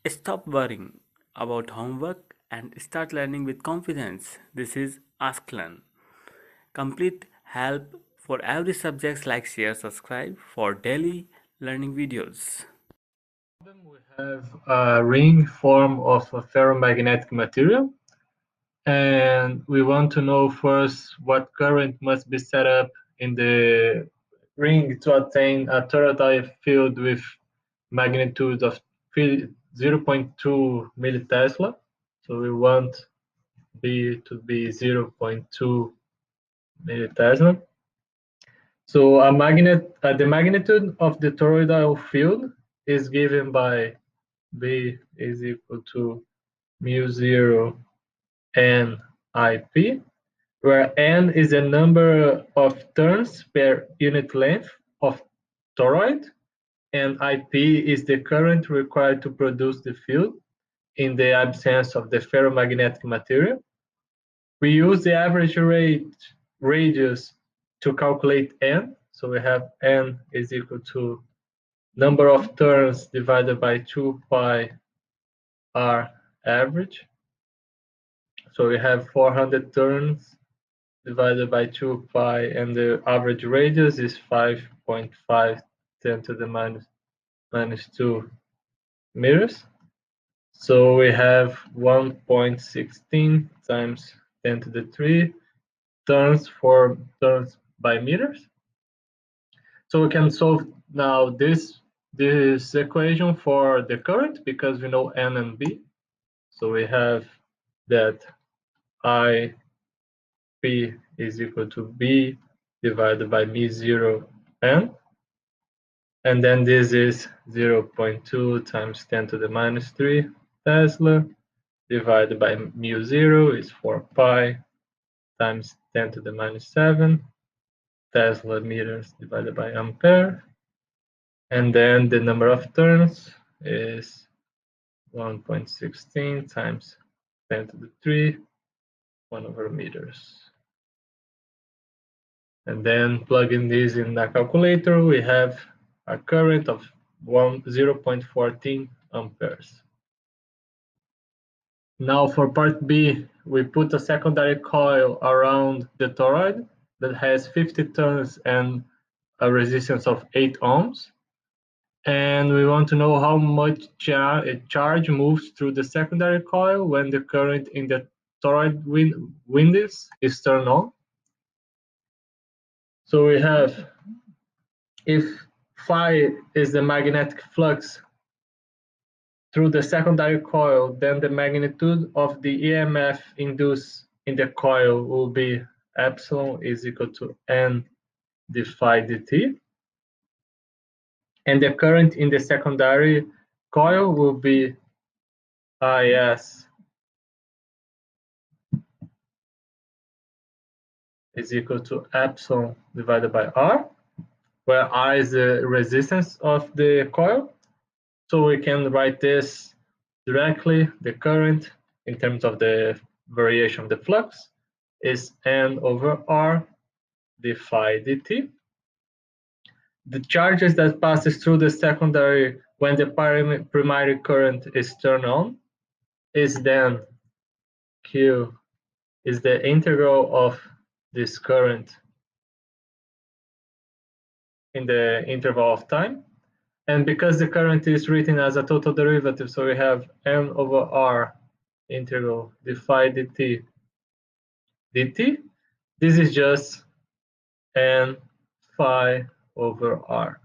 Stop worrying about homework and start learning with confidence. This is Ask Learn. Complete help for every subject. Like, share, subscribe for daily learning videos. We have a ring form of a ferromagnetic material, and we want to know first what current must be set up in the ring to attain a toroidal field with magnitude of 0.2 millitesla. So we want B to be 0.2 millitesla. So the magnitude of the toroidal field is given by B is equal to mu 0 n IP, where n is the number of turns per unit length of toroid, and IP is the current required to produce the field in the absence of the ferromagnetic material. We use the average radius to calculate n. So we have n is equal to number of turns divided by 2 pi r average. So we have 400 turns divided by 2 pi, and the average radius is 5.5 10 to the minus 2 meters. So we have 1.16 times 10 to the 3 turns by meters. So we can solve now this equation for the current because we know n and b. So we have that I P is equal to B divided by mu 0 n. And then this is 0.2 times 10 to the minus 3 Tesla divided by mu 0 is 4 pi times 10 to the minus 7 Tesla meters divided by ampere. And then the number of turns is 1.16 times 10 to the 3, 1 over meters. And then plugging this in the calculator, we have a current of 0.14 amperes. Now for part B, we put a secondary coil around the toroid that has 50 turns and a resistance of 8 ohms. And we want to know how much charge moves through the secondary coil when the current in the toroid windings is turned on. So we have, if phi is the magnetic flux through the secondary coil, then the magnitude of the EMF induced in the coil will be epsilon is equal to n d phi dt. And the current in the secondary coil will be IS is equal to epsilon divided by R, where R is the resistance of the coil. So we can write this directly. The current in terms of the variation of the flux is N over R d phi dt. The charges that passes through the secondary when the primary current is turned on is then Q is the integral of this current in the interval of time. And because the current is written as a total derivative, so we have n over r integral d phi dt dt. This is just n phi over r,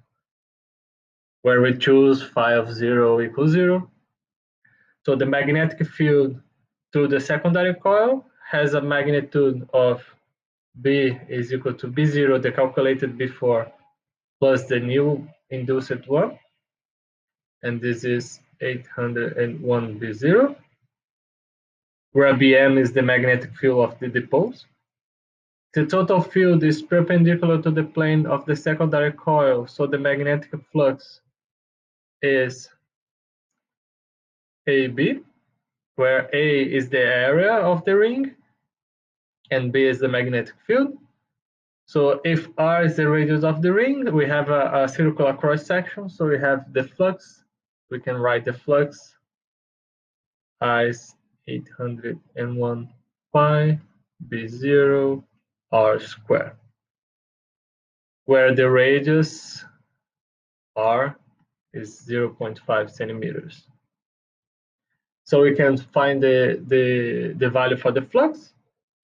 where we choose phi of 0 equals 0. So the magnetic field through the secondary coil has a magnitude of B is equal to B0, the calculated before, plus the new induced one. And this is 801 B0, where Bm is the magnetic field of the dipole. The total field is perpendicular to the plane of the secondary coil, so the magnetic flux is AB, where A is the area of the ring and B is the magnetic field. So if R is the radius of the ring, we have a circular cross section. So we have the flux. We can write the flux is 801 pi b0 r squared, where the radius r is 0.5 centimeters. So we can find the value for the flux,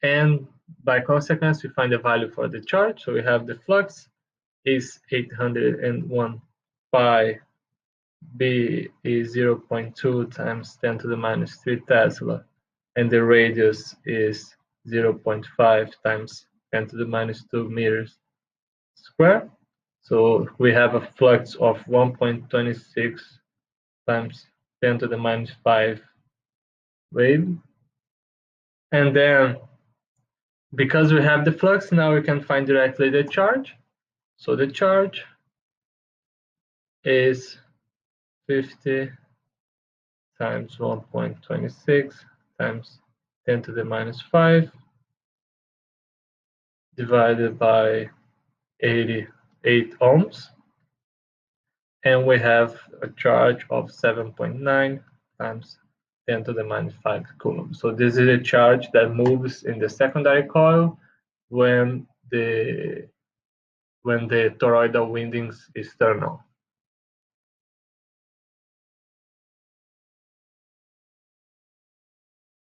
and by consequence, we find the value for the charge. So we have the flux is 801 pi b is 0.2 times 10 to the minus 3 Tesla, and the radius is 0.5 times 10 to the minus 2 meters square. So we have a flux of 1.26 times 10 to the minus 5 wave. And then, because we have the flux, now we can find directly the charge. So the charge is 50 times 1.26 times 10 to the minus 5 divided by 88 ohms. And we have a charge of 7.9 times 10 to the minus 5 coulombs. So this is a charge that moves in the secondary coil when the toroidal windings is turned on.